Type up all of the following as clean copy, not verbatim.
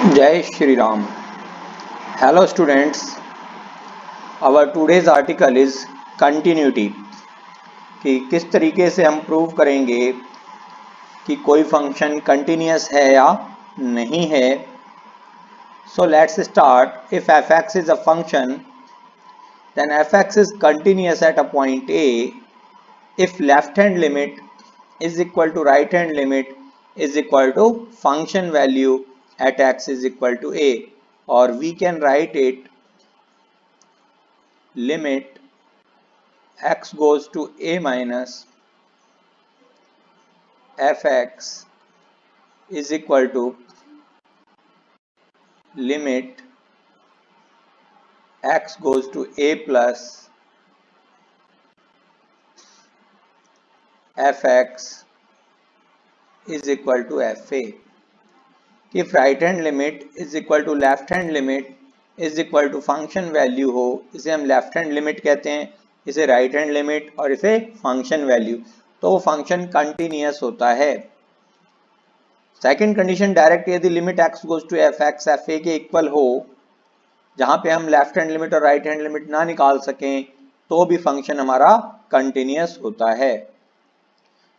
जय Shri Ram. Hello students, our today's article is continuity. कि किस तरीके से हम प्रूव करेंगे कि कोई फंक्शन कंटिन्यूअस है या नहीं है। So let's start. If f x is a function then f x is continuous at a point a if left hand limit is equal to right hand limit is equal to function value at x is equal to a, or we can write it limit x goes to a minus fx is equal to limit x goes to a plus fx is equal to fa. if right hand limit is equal to left hand limit is equal to function value हो, इसे हम left hand limit कहते हैं, इसे right hand limit और इसे function value, तो वो फंक्शन कंटिन्यूअस होता है। सेकंड कंडीशन डायरेक्ट, यदि limit x goes to f x f a के इक्वल हो, जहां पे हम लेफ्ट हैंड लिमिट और राइट हैंड लिमिट ना निकाल सकें, तो भी फंक्शन हमारा कंटिन्यूअस होता है।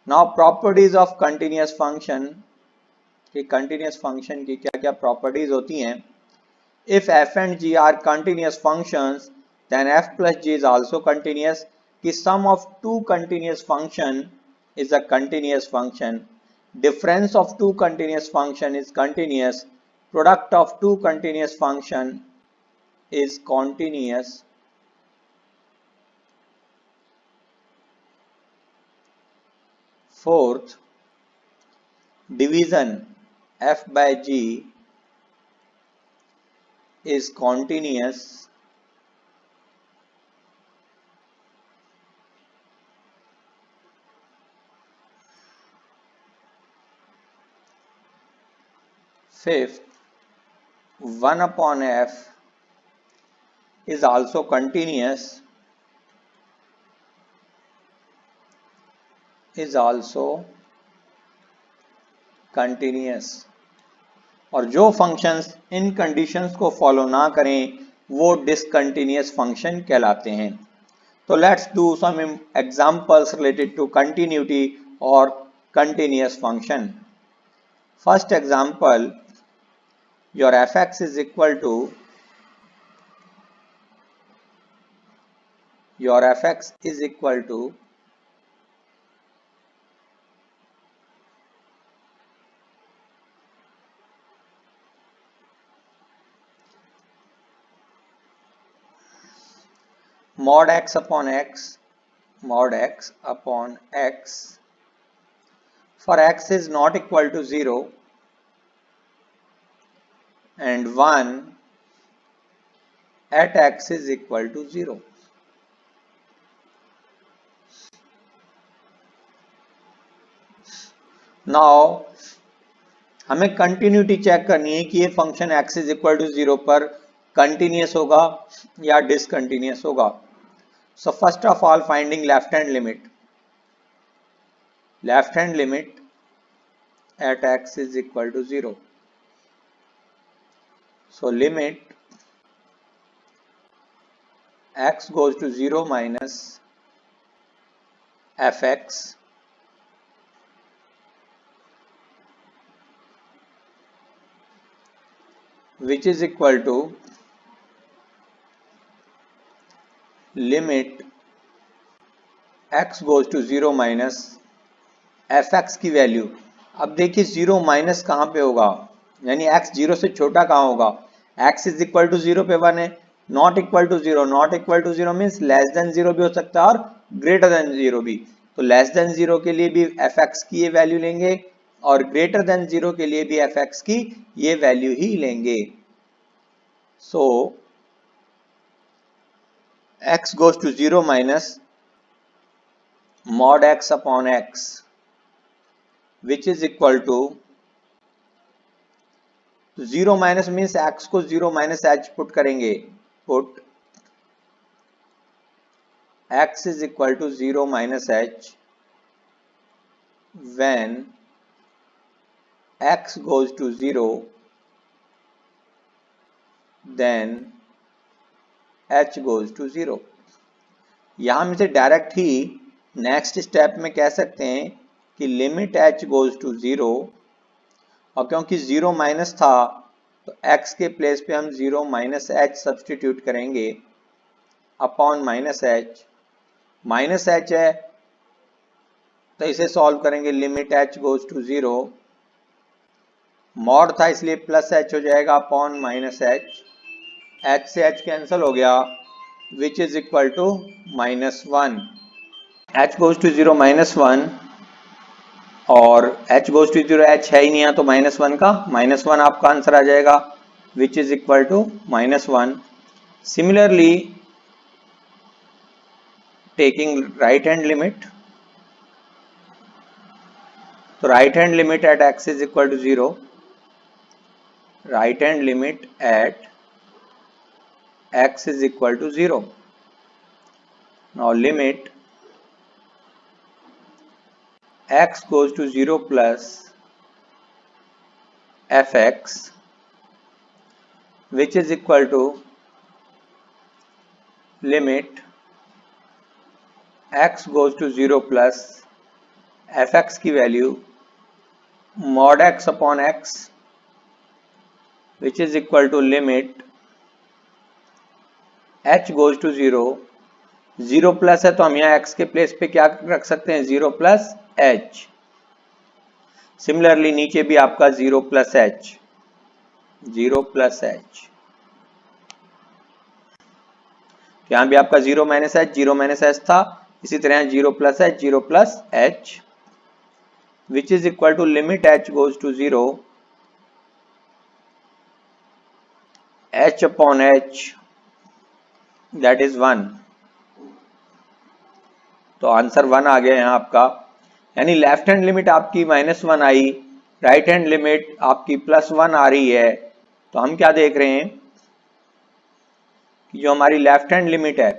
Now properties of continuous function, कि कंटिन्यूअस फंक्शन की क्या क्या प्रॉपर्टीज होती हैं। If f and g are continuous functions then f plus g is also continuous, कि sum of two continuous function is a continuous function, difference of two continuous function is continuous, product of two continuous function is continuous। fourth, division f by g is continuous। fifth, 1 upon f is also continuous, और जो functions इन conditions को follow ना करें वो discontinuous function कहलाते हैं। तो let's do some examples related to continuity और continuous function. First example, your f x is equal to mod x upon x for x is not equal to 0 and 1 at x is equal to 0। Now हमें continuity check करनी है कि ये function x is equal to 0 पर continuous होगा या discontinuous होगा। So first of all finding left hand limit at x is equal to 0। so limit x goes to 0 minus fx which is equal to limit x goes to 0 minus fx की value. अब देखिए 0 minus कहाँ पे होगा, यानी x 0 से छोटा कहाँ होगा। x इज इक्वल टू 0 पे 1 है, not equal to 0 means less than 0 भी हो सकता है और ग्रेटर देन 0 भी। तो लेस देन 0 के लिए भी fx की ये वैल्यू लेंगे और ग्रेटर देन 0 के लिए भी fx की ये वैल्यू ही लेंगे। सो x goes to 0 minus mod x upon x which is equal to 0 minus means x को 0 माइनस h पुट करेंगे, put x is equal to 0 minus h when x goes to 0 then h goes to 0। यहाँ हम इसे direct ही next step में कह सकते हैं कि लिमिट h गोज टू 0, और क्योंकि 0 माइनस था तो x के प्लेस पे हम 0 माइनस h सब्सटीट्यूट करेंगे अपॉन माइनस h है तो इसे सॉल्व करेंगे। Limit h goes to 0, mod था इसलिए प्लस h हो जाएगा अपॉन माइनस h से h कैंसिल हो गया, which is equal to -1। h goes to 0 -1, और h गोज टू 0 h है ही नहीं है तो -1 का -1 आपका आंसर आ जाएगा, which is equal to -1। Similarly taking right hand limit, तो right hand limit at x is equal to 0, right hand limit at x is equal to 0. Now limit x goes to 0 plus fx, which is equal to limit x goes to 0 plus fx की value mod x upon x, which is equal to limit h goes to 0, 0 plus है तो हम यहाँ x के place पे क्या रख सकते हैं, 0 प्लस h। सिमिलरली नीचे भी आपका 0 प्लस h, 0 प्लस h, यहाँ भी आपका 0 माइनस h, 0 माइनस h था, इसी तरह 0 plus h, 0 plus h, which is equal to limit h goes to 0, h upon h, that is 1। तो आंसर 1 आ गया यहाँ आपका, यानी लेफ्ट हैंड लिमिट आपकी -1 आई, राइट हैंड लिमिट आपकी +1 आ रही है। तो हम क्या देख रहे हैं कि जो हमारी लेफ्ट हैंड लिमिट है,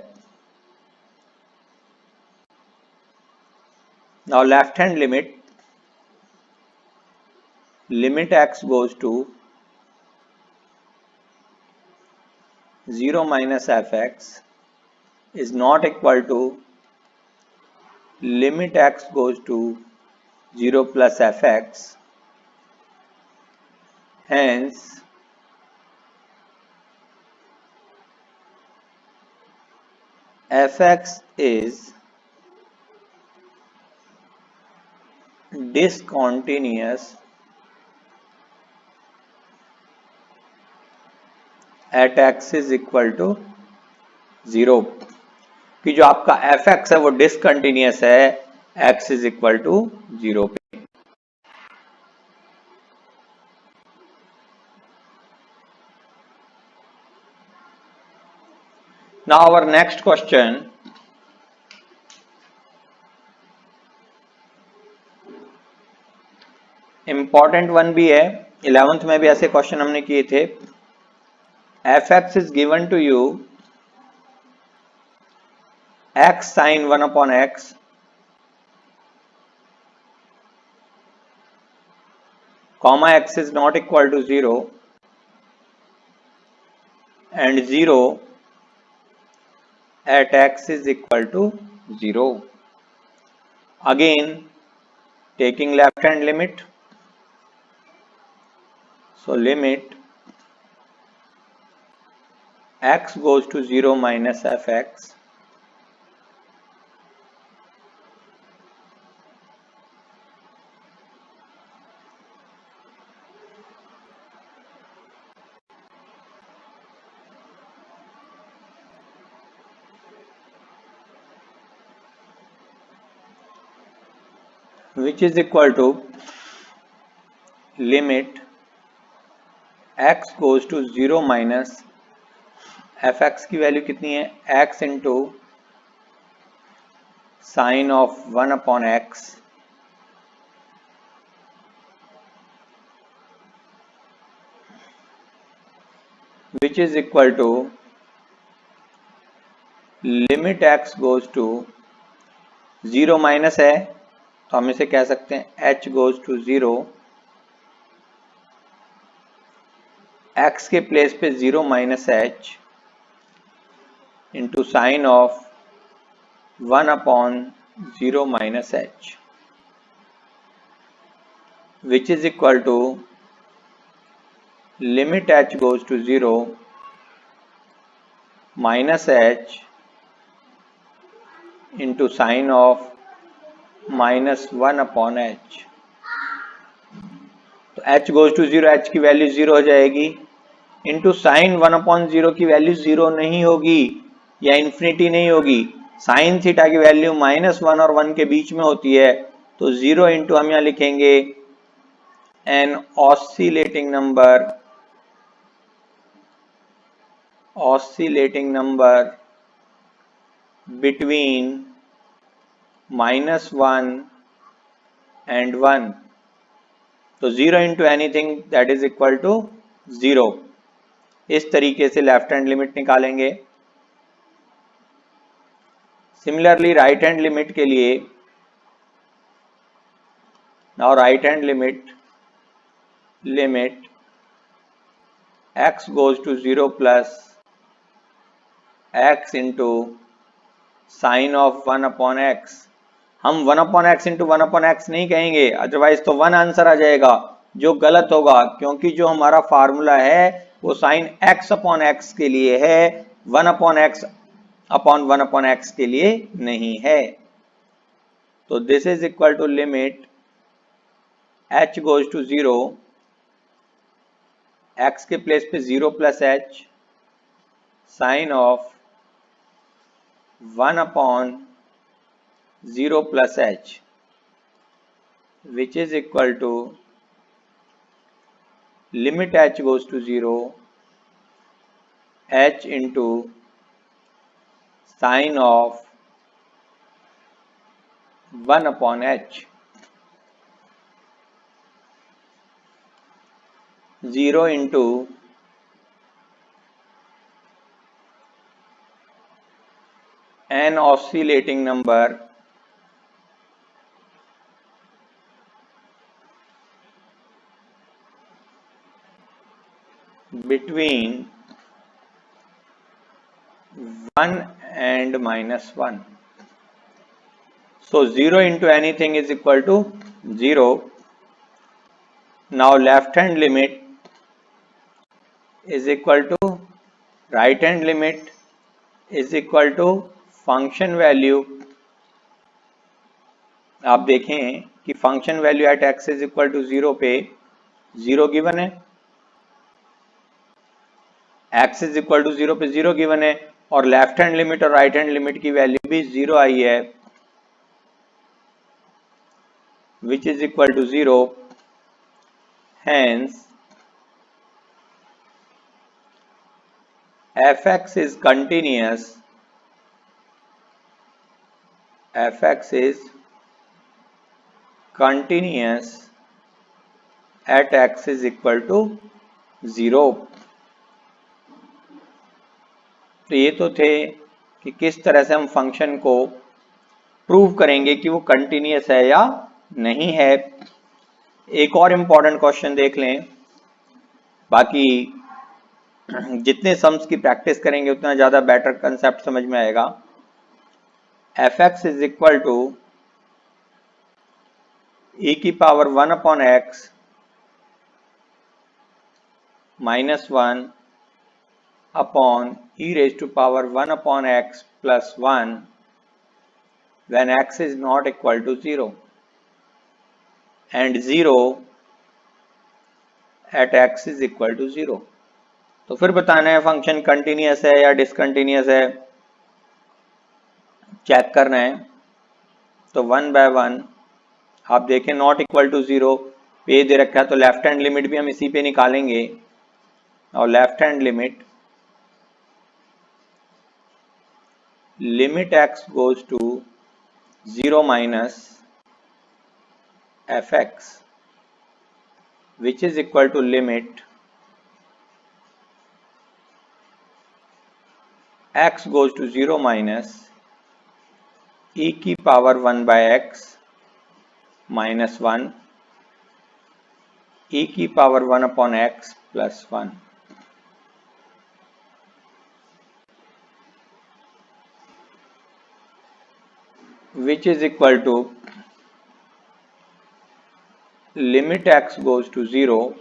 now left hand limit x goes to 0 minus fx is not equal to limit x goes to 0 plus fx, hence fx is discontinuous at x is equal to 0, कि जो आपका fx है वो discontinuous है x is equal to 0 पे। Now our next question, important one भी है, 11th में भी ऐसे क्वेश्चन हमने किए थे। fx is given to you x sin 1 upon x, comma x is not equal to 0 and 0 at x is equal to 0. Again taking left hand limit, so limit x goes to 0 minus fx, which is equal to limit x goes to 0 minus fx की value कितनी है, x into sine of 1 upon x, which is equal to limit x goes to 0 minus है तो हम इसे कह सकते हैं h goes to 0, x के प्लेस पे 0 minus H into sine of 1 upon 0 minus H which is equal to limit h goes to 0 minus h into sine of minus 1 upon h। तो h goes to 0, h की value 0 हो जाएगी, into sine 1 upon 0 की value 0 नहीं होगी या infinity नहीं होगी, साइन थीटा की वैल्यू -1 और 1 के बीच में होती है, तो 0 इंटू हम यहाँ लिखेंगे an oscillating number between -1 and 1, तो 0 into anything that is equal to 0। इस तरीके से लेफ्ट हैंड लिमिट निकालेंगे। सिमिलरली राइट हैंड लिमिट के लिए, now right hand limit x goes to 0 plus x into sine of 1 upon x। हम 1 upon x into 1 upon x नहीं कहेंगे, otherwise तो 1 आंसर आ जाएगा, जो गलत होगा, क्योंकि जो हमारा फार्मूला है वो साइन x अपॉन एक्स के लिए है, 1 upon x upon 1 upon x के लिए नहीं है। तो this is equal to limit h goes to 0, x के प्लेस पे 0 plus h sine of 1 upon 0 plus h which is equal to limit h goes to 0 h into sine of 1 upon h, 0 into an oscillating number between 1 and -1. So 0 into anything is equal to 0. Now left hand limit is equal to right hand limit is equal to function value. आप देखें कि function value at x is equal to 0 पे 0 given है, x is equal to 0 पे 0 given है, और left hand limit और right hand limit की वैल्यू भी 0 आई है, which is equal to 0। Hence f x is continuous, fx is continuous at x is equal to 0। तो ये तो थे कि किस तरह से हम फंक्शन को प्रूव करेंगे कि वो कंटिन्यूअस है या नहीं है। एक और इम्पॉर्टेंट क्वेश्चन देख लें, बाकी जितने सम्स की प्रैक्टिस करेंगे उतना ज़्यादा बेटर कंसेप्ट समझ में आएगा। fx is equal to e की power 1 upon x minus 1 upon e raise to power 1 upon x plus 1 when x is not equal to 0 and 0 at x is equal to 0। तो फिर बताना है function continuous है या discontinuous है, check करना है। तो 1 बाय 1 आप देखें नॉट इक्वल टू 0 पे दे रखा है, तो लेफ्ट हैंड लिमिट भी हम इसी पे निकालेंगे, और left hand limit x goes to 0 minus fx which is equal to limit x goes to 0 minus e की पावर 1 by x -1 e की power 1 upon x plus 1। which is equal to limit x goes to 0।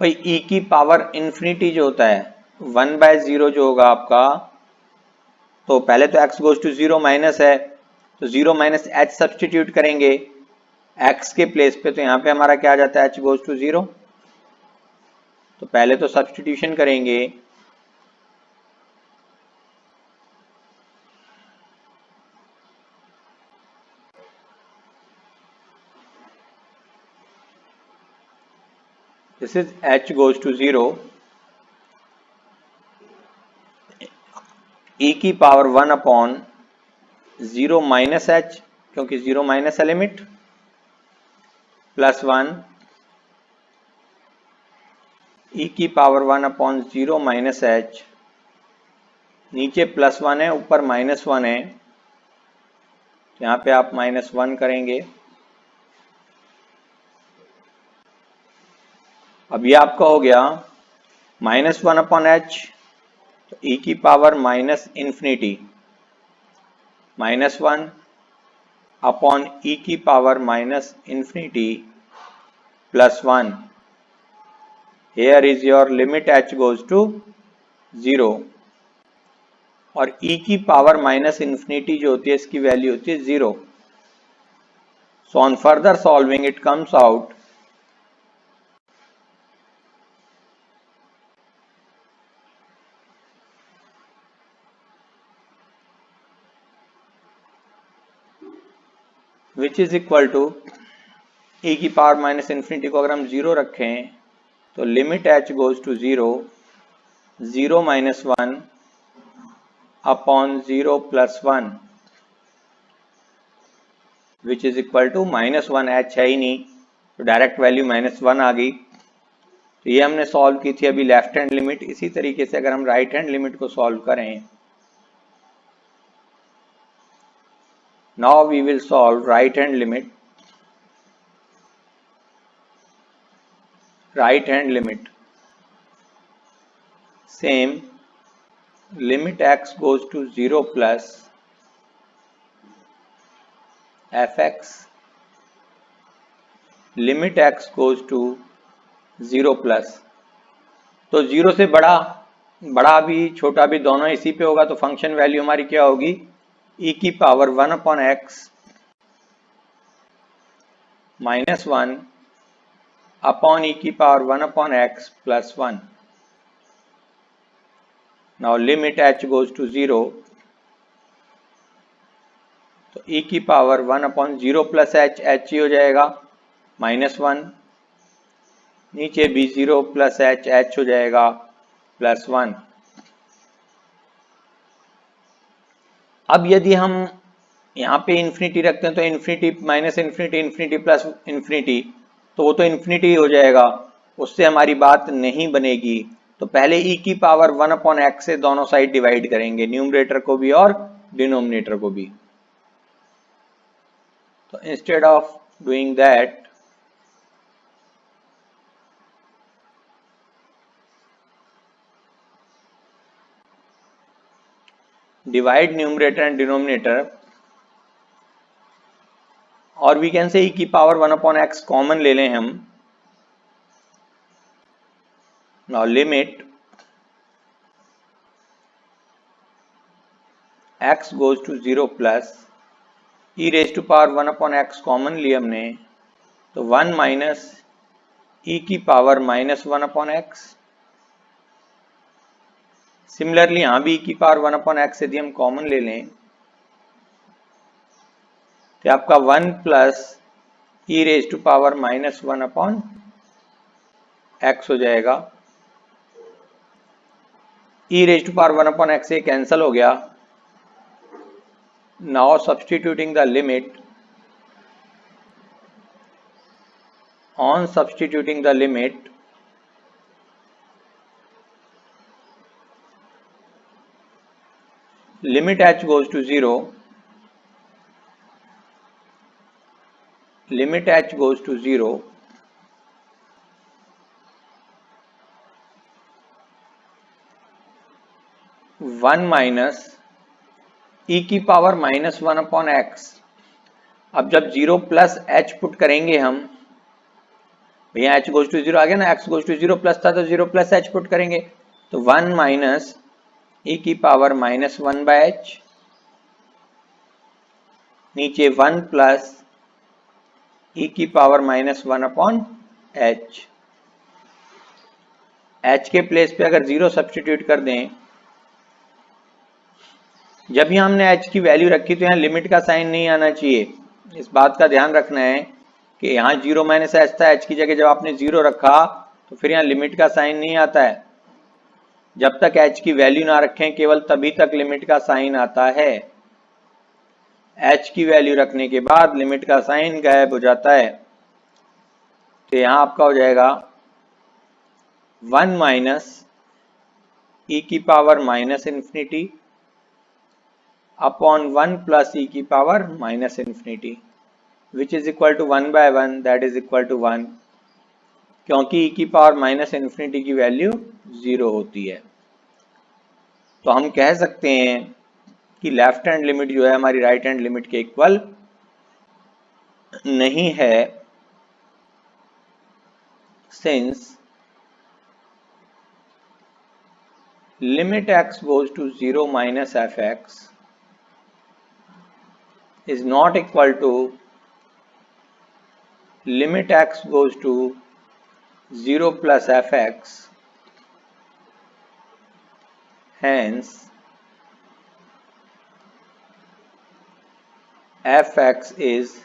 भाई e की power infinity जो होता है 1/0 जो होगा आपका, तो पहले तो x गोज टू 0 माइनस है, तो 0 माइनस एच सब्सटीट्यूट करेंगे x के प्लेस पे, तो यहाँ पे हमारा क्या आ जाता है, h गोज टू 0। तो पहले तो सब्सटीट्यूशन करेंगे, this is h goes to 0, e की पावर 1/0 माइनस h, क्योंकि 0 माइनस है लिमिट, प्लस 1 e की पावर 1/0 माइनस h, नीचे प्लस 1 है ऊपर माइनस 1 है, यहाँ पे आप -1 करेंगे। अब ये आपका हो गया -1/h, तो e की power minus infinity -1 upon e की power minus infinity plus 1। Here is your limit h goes to 0, और e की पावर माइनस इन्फिनिटी जो होती है इसकी वैल्यू होती है 0। So on further solving it comes out which is equal to e की पावर माइनस इन्फिनिटी को अगर हम 0 रखें तो limit h goes to 0, 0 minus 1 upon 0 plus 1, which is equal to -1। h है ही नहीं तो डायरेक्ट वैल्यू -1 आ गई। तो ये हमने सॉल्व की थी अभी लेफ्ट हैंड लिमिट। इसी तरीके से अगर हम राइट हैंड लिमिट को सॉल्व करें, now we will solve right hand limit. Right hand limit same, limit x goes to 0 plus fx, limit x goes to 0 plus, तो 0 से बड़ा, बड़ा भी छोटा भी दोनों इसी पे होगा, तो फंक्शन वैल्यू हमारी क्या होगी, e की पावर 1/x -1 अपॉन e की power 1/x plus 1। Now limit h goes to 0, तो e की पावर 1/0 प्लस h, h ही हो जाएगा -1, नीचे भी 0 प्लस h, h हो जाएगा प्लस 1। अब यदि हम यहाँ पे इन्फिनिटी रखते हैं तो infinity minus infinity, infinity plus infinity, तो वो तो इन्फिनिटी हो जाएगा, उससे हमारी बात नहीं बनेगी। तो पहले e की पावर 1/x से दोनों साइड डिवाइड करेंगे, न्यूमरेटर को भी और डिनोमिनेटर को भी। तो instead of doing that, divide numerator and denominator, और वी कैन से e की पावर 1/x कॉमन ले लें हम। Now limit x goes to 0 plus e raise to power 1/x common लिया हमने, तो 1 माइनस e की पावर -1/x। सिमिलरली यहाँ भी e की पावर 1/x यदि हम कॉमन ले लें तो आपका 1 plus e raise to power -1/x हो जाएगा। e raise to power 1/x से कैंसिल हो गया। Now substituting the limit, on substituting the limit, limit h goes to 0, limit h goes to 0, 1 minus e की पावर -1 अपॉन x। अब जब 0 plus h put करेंगे हम, भैया h गोज टू 0 आ गया ना, x गोज टू 0 प्लस था तो 0 प्लस h पुट करेंगे, तो 1 माइनस e की पावर -1 बाय h, नीचे 1 प्लस e की पावर -1 अपॉन h। h के प्लेस पे अगर 0 सब्स्टिट्यूट कर दें, जब भी हमने h की वैल्यू रखी तो यहाँ लिमिट का साइन नहीं आना चाहिए। इस बात का ध्यान रखना है कि यहाँ 0 माइनस h था, h की जगह जब आपने 0 रखा तो फिर यहाँ लिमिट का साइन नहीं आता है। जब तक h की वैल्यू ना रखें केवल तभी तक लिमिट का साइन आता है। h की वैल्यू रखने के बाद लिमिट का साइन गायब हो जाता है। तो यहाँ आपका हो जाएगा 1 माइनस e की power -minus infinity upon 1 plus e की power -minus infinity, which is equal to 1 by 1, that is equal to 1, क्योंकि e की पावर -इन्फिनिटी की वैल्यू 0 होती है। तो हम कह सकते हैं कि लेफ्ट हैंड लिमिट जो है हमारी राइट हैंड लिमिट के इक्वल नहीं है, since limit x goes to 0 minus fx is not equal to limit x goes to 0 plus fx, hence fx is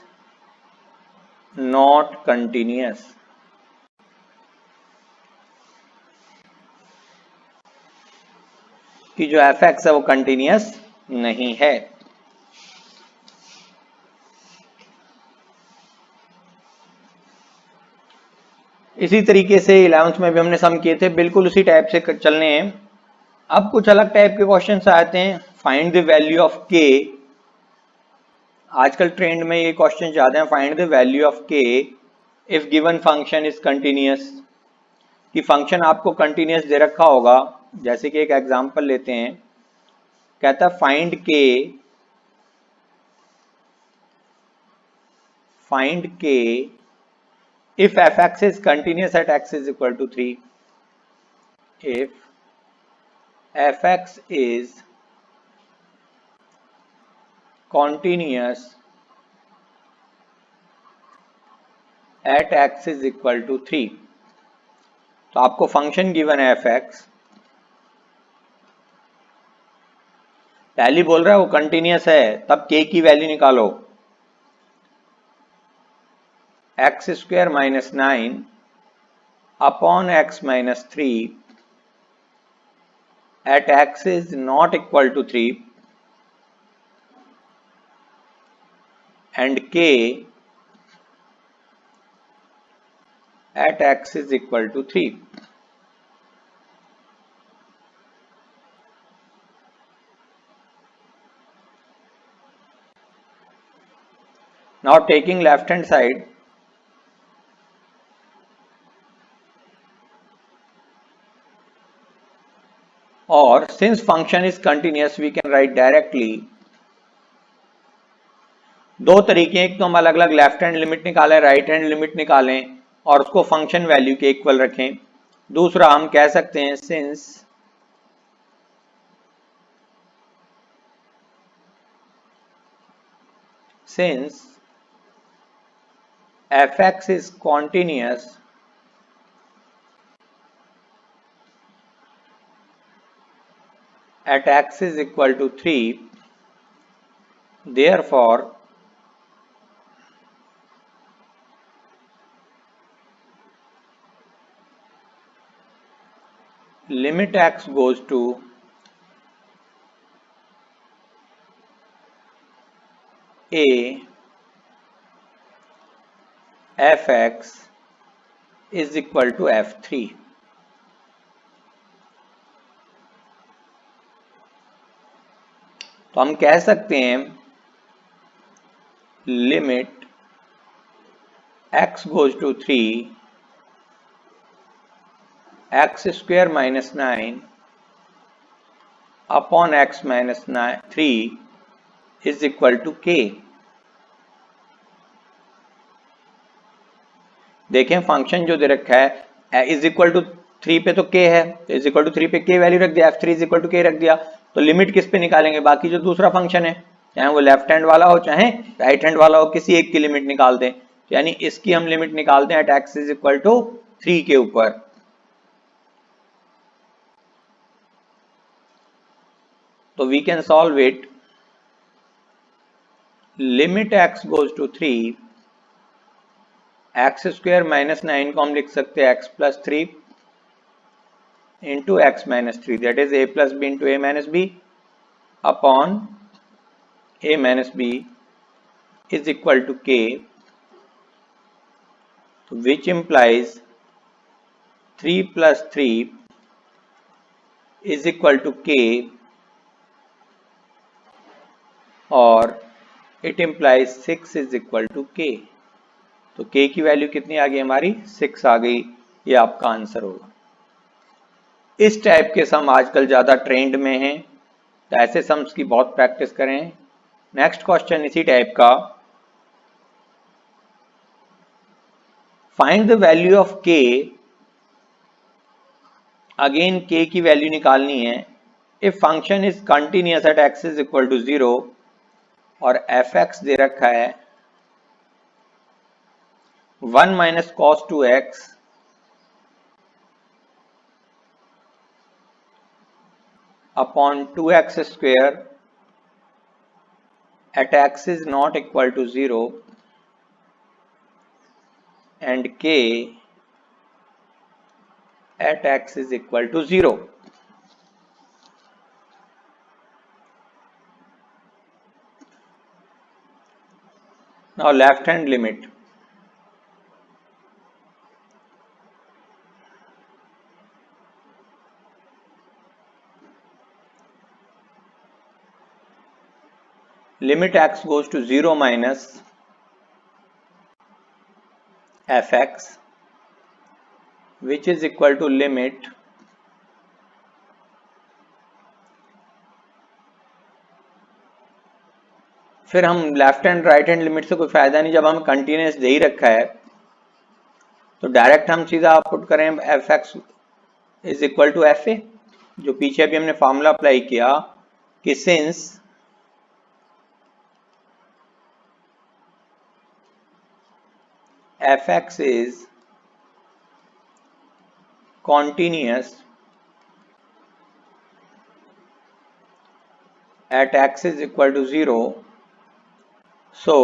not continuous। कि जो fx है वो कंटिन्यूस नहीं है। इसी तरीके से 11th में भी हमने सम किए थे, बिल्कुल उसी टाइप से चलने हैं। अब कुछ अलग टाइप के क्वेश्चंस आते हैं। Find the value of k, आजकल ट्रेंड में ये क्वेश्चन ज्यादा हैं। Find the value of k if given function is continuous, कि फंक्शन आपको कंटिन्यूस दे रखा होगा। जैसे कि एक एग्जांपल लेते हैं, कहता है find k if fx is continuous at x is equal to 3, if fx is continuous at x is equal to 3। तो आपको फंक्शन गिवन है fx, पहली बोल रहा है वो कंटिन्यूस है, तब k की वैल्यू निकालो। x square minus 9 upon x minus 3 at x is not equal to 3 and k at x is equal to 3। Now taking left hand side, or since function is continuous we can write directly। दो तरीके हैं, एक तो हम अलग अलग left hand limit निकालें, right hand limit निकालें और उसको फंक्शन वैल्यू के इक्वल रखें। दूसरा हम कह सकते हैं since fx is continuous at x is equal to 3, therefore limit x goes to a fx is equal to f3। तो हम कह सकते हैं limit x goes to 3 x square minus 9 upon x minus 3 is equal to के। देखें function जो दे रखा है इज इक्वल टू 3 पे तो k है, तो इज इक्वल टू 3 पे k वैल्यू रख दिया, f3 is equal to k रख दिया। तो लिमिट किस पे निकालेंगे? बाकी जो दूसरा फंक्शन है, चाहे वो लेफ्ट हैंड वाला हो चाहे राइट हैंड वाला हो, किसी एक की लिमिट निकाल दें। यानी इसकी हम लिमिट निकालते हैं at x is equal to 3 के ऊपर। तो we can solve it. Limit x goes to 3, x square minus 9 को हम लिख सकते हैं x plus 3 into x minus 3, that is a plus b into a minus b upon a minus b is equal to k, which implies 3 plus 3 is equal to k, और it implies 6 is equal to k। तो k की value कितनी आ गई हमारी? 6 आ गई। ये आपका answer होगा। इस टाइप के सम आजकल ज़्यादा ट्रेंड में हैं, तो ऐसे सम्स की बहुत प्रैक्टिस करें। नेक्स्ट क्वेश्चन इसी टाइप का, find the value of k। Again k की वैल्यू निकालनी है। If function is continuous at x is equal to 0 और fx दे रखा है 1 minus cos 2x upon 2x square at x is not equal to 0 and k at x is equal to 0. Now left hand limit. Limit x goes to 0 minus fx, which is equal to limit फिर हम left hand right hand limit से कोई फायदा नहीं, जब हम continuous दे ही रखा है तो डायरेक्ट हम सीधा पुट करें f x is equal to f a, जो पीछे भी हमने फॉर्मूला अप्लाई किया कि since f x is continuous at x is equal to 0, so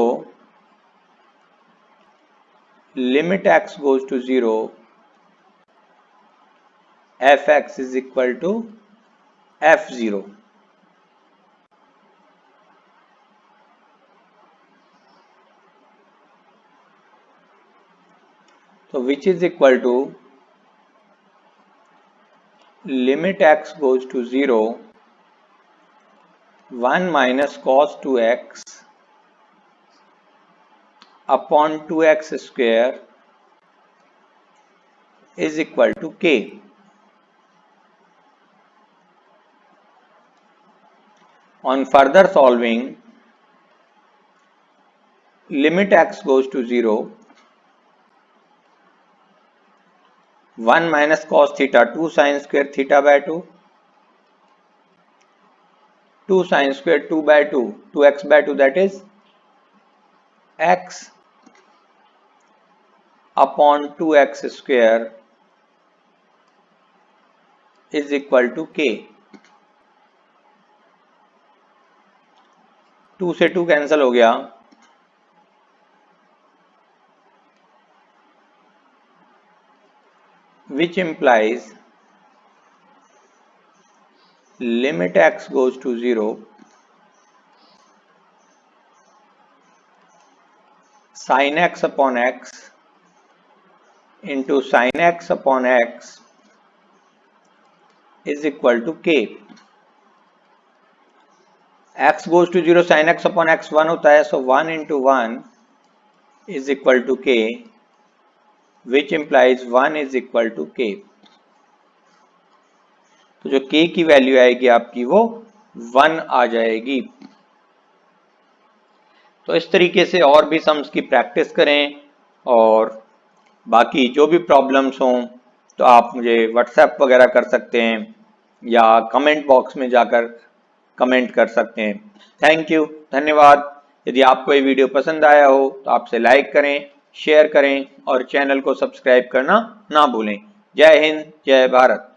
limit x goes to 0, fx is equal to f0। so which is equal to limit x goes to 0, 1 minus cos 2x upon 2x square is equal to k। On further solving, limit x goes to 0, 1 minus cos theta 2 sin square theta by 2, 2 sin square 2 by 2, 2x by 2, that is x upon 2x square is equal to k। 2 से 2 cancel हो गया, which implies limit x goes to 0, sin x upon x into sin x upon x is equal to k। x goes to 0, sin x upon x 1 होता है, so 1 into 1 is equal to k, which implies 1 is equal to k। तो जो k की value आएगी आपकी वो 1 आ जाएगी। तो इस तरीके से और भी सम्स की प्रैक्टिस करें, और बाकी जो भी प्रॉब्लम्स हों तो आप मुझे व्हाट्सएप वगैरह कर सकते हैं या कमेंट बॉक्स में जाकर कमेंट कर सकते हैं। थैंक यू, धन्यवाद। यदि आपको ये वीडियो पसंद आया हो तो आपसे लाइक करें, शेयर करें और चैनल को सब्सक्राइब करना ना भूलें। जय हिंद, जय भारत।